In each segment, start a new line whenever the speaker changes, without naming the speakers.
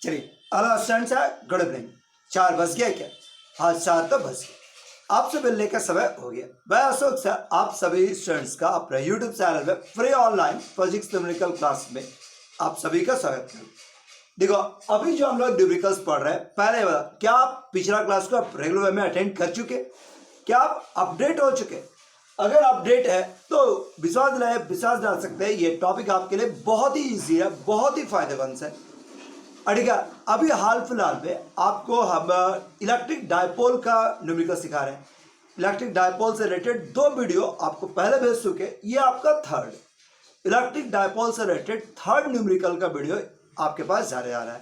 चलिए hello students है, good evening. 4 बज गया क्या? हाँ 4 तो बज गया। आपसे मिलने का समय हो गया। मैं अशोक से आप सभी स्टूडेंट्स का अपने यूट्यूब चैनल में free online physics numerical class में आप सभी का स्वागत करूँ। देखो अभी जो हम लोग न्यूमेरिकल्स पढ़ रहे हैं, पहले वाला क्या आप पिछला क्लास को आप रेगुलर वे में अटेंड कर चुके? क्या आप अपडेट हो चुके? अगर अपडेट है तो विश्वास डाल सकते हैं ये टॉपिक आपके लिए बहुत ही ईजी है, बहुत ही फायदेमंद है। अड़िगा अभी हाल फिलहाल में आपको हम इलेक्ट्रिक डायपोल का न्यूमेरिकल सिखा रहे हैं। इलेक्ट्रिक डायपोल से रिलेटेड 2 वीडियो आपको पहले भेज चुके, ये आपका थर्ड इलेक्ट्रिक डायपोल से रिलेटेड थर्ड न्यूमेरिकल का वीडियो आपके पास जा रहा है।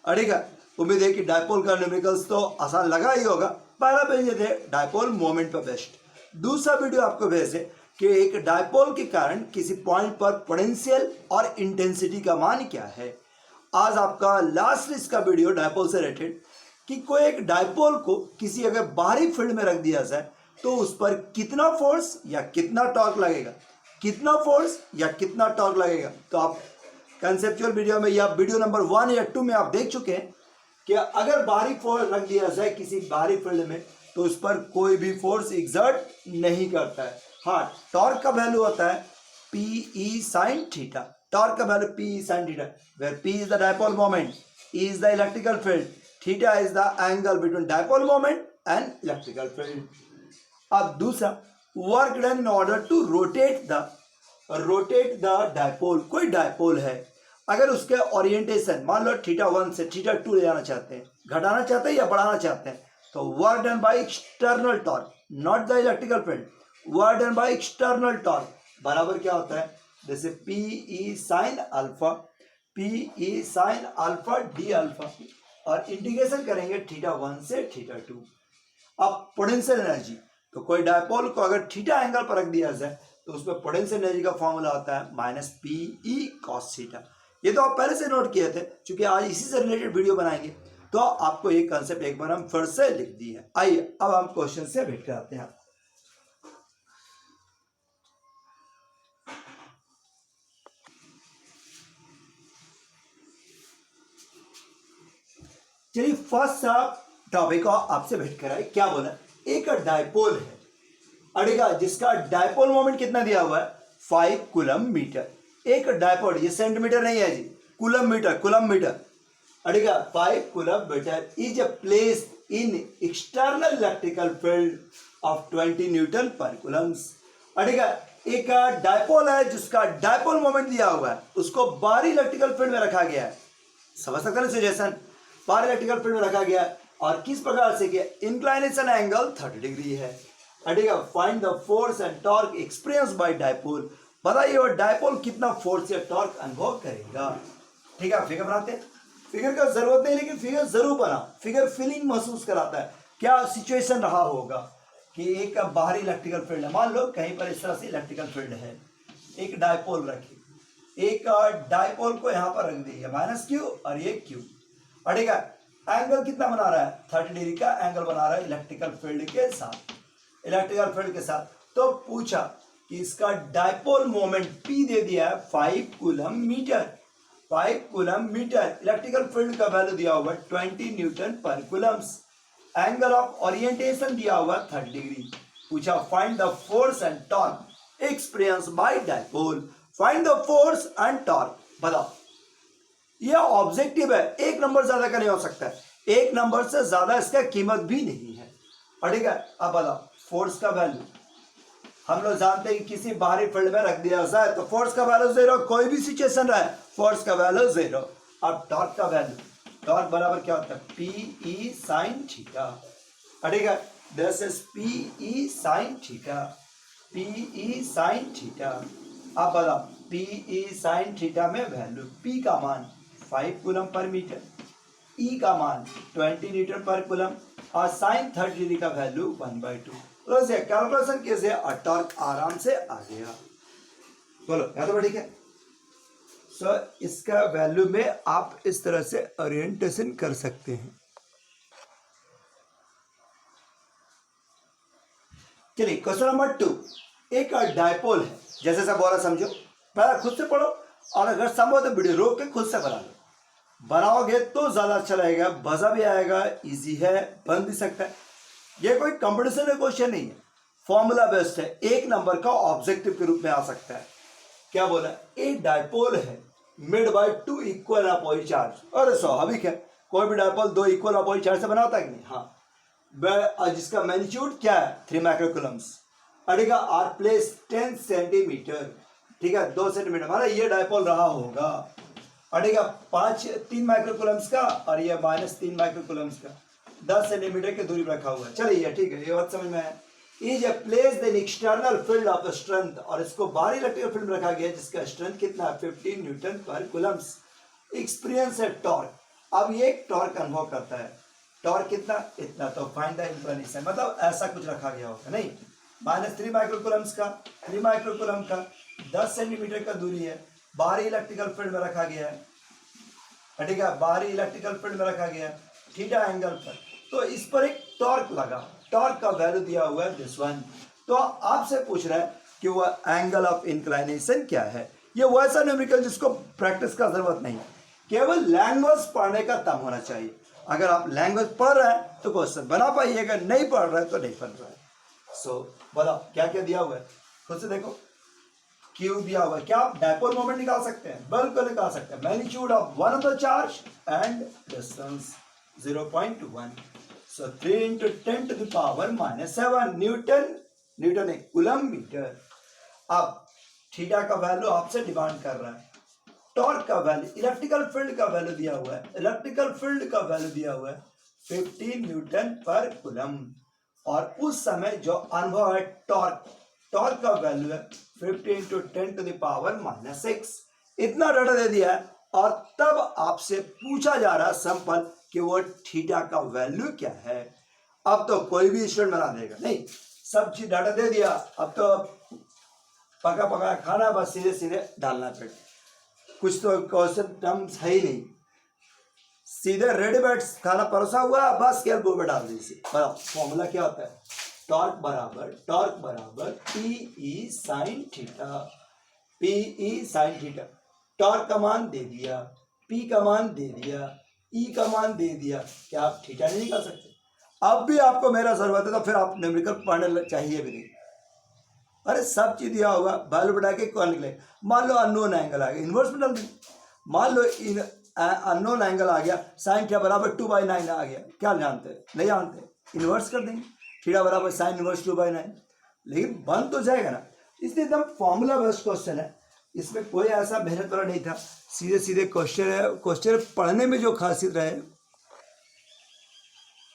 अड़िगा उम्मीद है कि डायपोल का न्यूमेरिकल्स तो आसान लगा ही होगा। पहला भेजे थे डायपोल मोमेंट पर बेस्ड, दूसरा वीडियो आपको भेजे कि एक डायपोल के कारण किसी पॉइंट पर पोटेंशियल और इंटेंसिटी का मान क्या है। आज आपका लास्ट इसका वीडियो डायपोल से रिलेटेड कि कोई एक डायपोल को किसी अगर बाहरी फील्ड में रख दिया जाए तो उस पर कितना फोर्स या कितना टॉर्क लगेगा, कितना फोर्स या कितना टॉर्क लगेगा। तो आप कंसेप्चुअल वीडियो में या वीडियो नंबर 1 या 2 में आप देख चुके हैं कि अगर बाहरी फोर्स रख दिया जाए किसी बाहरी फील्ड में तो उस पर कोई भी फोर्स एग्जर्ट नहीं करता है। हाँ, टॉर्क का वैल्यू होता है P E sine theta. Torque का value P is sin theta, where P is the dipole moment, E is the electrical field, theta is the angle between dipole moment and electrical field. अब दूसरा work done in order to rotate the dipole। कोई dipole है, अगर उसके orientation मान लो theta 1 से theta 2 ले जाना चाहते हैं, घटाना चाहते हैं या बढ़ाना चाहते हैं, तो work done by external torque, not the electrical field, work done by external torque बराबर क्या होता है, जैसे P E sine alpha D alpha और इंटीग्रेशन करेंगे थीटा 1 से थीटा 2। अब पोटेंशियल एनर्जी, तो कोई डायपोल को अगर थीटा एंगल पर रख दिया जाए तो उसमें पोटेंशियल एनर्जी का फॉर्मूला होता है minus P E cos theta. ये तो आप पहले से नोट किए थे, क्योंकि आज इसी से रिलेटेड वीडियो बनाएंगे तो आपको ये कंसेप्ट एक बार हम फिर से लिख दी है। आइए अब हम क्वेश्चन से भेंट कराते हैं। चलिए फर्स्ट टॉपिक को आपसे भेंट कराए। क्या बोला, एक डायपोल है अड़ेगा जिसका डायपोल मोमेंट कितना दिया हुआ है 5 कूलम मीटर। एक डायपोल, ये सेंटीमीटर नहीं है जी, कूलम मीटर अड़ेगा 5 coulomb metre is placed in external electrical field of 20 newton per coulombs. अड़ेगा एक डायपोल है जिसका डायपोल मोमेंट दिया हुआ है, उसको बाहरी इलेक्ट्रिकल फील्ड में रखा गया है। समझ सकते हैं सिचुएशन, बाहर इलेक्ट्रिकल फील्ड में रखा गया और किस प्रकार से किया, इंक्लाइनेशन एंगल 30 डिग्री है। Find the force and torque experience by dipole. बताइए वो डायपोल कितना फोर्स या टॉर्क अनुभव करेगा। ठीक है, फिगर बनाते हैं। फिगर का जरूरत नहीं, लेकिन फिगर जरूर बना, फिगर फीलिंग महसूस कराता है क्या सिचुएशन रहा होगा कि एक बाहरी इलेक्ट्रिकल फील्ड है, मान लो कहीं पर इस तरह से इलेक्ट्रिकल फील्ड है, एक डायपोल रखी, एक डायपोल को यहाँ पर रख दिया माइनस क्यू और ये क्यू। अड़ेगा एंगल कितना बना रहा है 30 डिग्री का एंगल बना रहा है इलेक्ट्रिकल फील्ड के साथ। तो पूछा कि इसका डायपोल मोमेंट P दे दिया है 5 कूलम मीटर, इलेक्ट्रिकल फील्ड का वैल्यू दिया हुआ 20 newton per Coulomb's, angle of orientation दिया हुआ 30 डिग्री। पूछा find the force and torque experience by dipole. Find the force and torque, बताओ। यह ऑब्जेक्टिव है, एक नंबर ज्यादा का नहीं हो सकता है, एक नंबर से ज्यादा इसका कीमत भी नहीं है। ठीक है, अब बताओ फोर्स का वैल्यू हम लोग जानते हैं कि किसी बाहरी फील्ड में रख दिया जाए तो फोर्स का वैल्यू 0, कोई भी सिचुएशन रहे फोर्स का वैल्यू 0। अब टॉर्क का वैल्यू, टॉर्क बराबर क्या होता है पी ई साइन थीटा। ठीक है, this is P E sine theta. अब बताओ पी ई साइन थीटा में वैल्यू, पी का मान 5 कूलम पर मीटर, ई का मान 20 न्यूटन पर कूलम और साइन 30 डिग्री का वैल्यू 1/2। तो ऐसे कैलकुलेशन कैसे और टॉर्क आराम से आ गया। बोलो या तो ठीक है। सो इसका वैल्यू में आप इस तरह से ओरिएंटेशन कर सकते हैं। चलिए क्वेश्चन नंबर 2, एक डायपोल है, जैसे सब बोला समझो, पहले खुद से पढ़ो और अगर संभव तो वीडियो रोक के खुद से बना लो। बनाओगे तो ज़्यादा अच्छा रहेगा, मज़ा भी आएगा, इजी है, बन भी सकता है। ये कोई कंपटीशन का क्वेश्चन नहीं है, फॉर्मूला बेस्ड है, एक नंबर का ऑब्जेक्टिव के रूप में आ सकता है। क्या बोला, एक डायपोल है made by two equal opposite charge. अरे स्वाभाविक है, कोई भी डायपोल दो इक्वल अपोजिट चार्ज से बना होता है कि नहीं। हाँ, जिसका मैग्नीट्यूड क्या है 3 माइक्रोकूलम्स, अड़ेगा आर प्लेस 10 सेंटीमीटर, ठीक है 2 सेंटीमीटर हमारा ये डायपोल रहा होगा, अड़ेगा 3 माइक्रोकूलम्स का और ये -3 माइक्रोकूलम्स का, 10 सेंटीमीटर की दूरी पर रखा हुआ है। चलिए ठीक है, ये बात समझ में है। Is a place in external field of strength, और इसको बाहरी इलेक्ट्रिकल फील्ड में रखा गया है जिसका स्ट्रेंथ कितना है 15 न्यूटन पर कूलम्स। एक्सपीरियंस है टॉर्क, अब ये टॉर्क अनुभव करता है, टॉर्क कितना, इतना, तो फाइंड द इंक्लिनेशन, मतलब ऐसा कुछ रखा गया होगा नहीं, -3 माइक्रोकूलम्स का, 3 माइक्रोकूलम का, 10 सेंटीमीटर का दूरी है, बाहरी इलेक्ट्रिकल फील्ड में रखा गया है, ठीक है बाहरी इलेक्ट्रिकल फील्ड में रखा गया है थीटा एंगल पर, तो इस पर एक टॉर्क लगा, टॉर्क का वैल्यू दिया हुआ है दिस वन। तो आपसे पूछ रहा है कि वह एंगल ऑफ इंक्लाइनेशन क्या है। ये वैसा न्यूमेरिकल जिसको प्रैक्टिस का जरूरत नहीं, केवल लैंग्वेज पढ़ने का दम होना चाहिए। अगर आप लैंग्वेज पढ़ रहे हैं तो क्वेश्चन बना पाइएगा, नहीं पढ़ रहे तो नहीं बन रहा है। सो बताओ क्या क्या दिया हुआ है, खुद से देखो। क्यू दिया हुआ है, क्या आप डायपोल मोमेंट निकाल सकते हैं, बिल्कुल निकाल सकते हैं। Magnitude of one of the charge and distance 0.1, so 3 × 10⁻⁻7 Newton, Newton है कूलम मीटर। अब थीटा का वैल्यू आपसे डिमांड कर रहा है, टॉर्क का वैल्यू, इलेक्ट्रिकल फील्ड का वैल्यू दिया हुआ है, इलेक्ट्रिकल फील्ड का वैल्यू दिया हुआ है 15 न्यूटन पर कूलम, और उस समय जो अनुभव है टॉर्क, टॉर्क का वैल्यू है 15 × 10⁻⁻6। इतना डाटा दे दिया है, और तब आपसे पूछा जा रहा है सैंपल कि वो थीटा का वैल्यू क्या है। अब तो कोई भी स्टूडेंट बना देगा, नहीं सब चीज डाटा दे दिया, अब तो पका पका खाना, बस सीधे सीधे डालना पड़ेगा, कुछ तो क्वेश्चन टर्म्स है ही नहीं, सीधे रेडीमेड खाना परोसा हुआ, बस केवल बोर्ड में डाल दीजिए। फॉर्मूला क्या होता है, टॉर्क बराबर PE sine theta, PE sine theta. Torque का मान दे दिया, P का मान दे दिया, E का मान दे दिया, क्या आप थीटा नहीं निकाल सकते? अब भी आपको मेरा जरूरत है तो फिर आप न्यूमेरिकल पढ़ने चाहिए भी नहीं। अरे सब चीज दिया होगा, वैल्यू बढ़ा के कौन निकले। मान लो अननोन एंगल आ गया, इन्वर्स में डाल दें। मान लो अननोन एंगल आ गया, साइन थीटा बराबर 2/9 आ गया, क्या जानते, नहीं जानते, इन्वर्स कर देंगे, थीटा बराबर साइन इन्वर्स 2/9, लेकिन बन तो जाएगा ना। इसलिए एकदम फॉर्मूला बेस्ड क्वेश्चन है, इसमें कोई ऐसा मेहनत वाला नहीं था, सीधे सीधे क्वेश्चन है। क्वेश्चन पढ़ने में जो खासियत रहे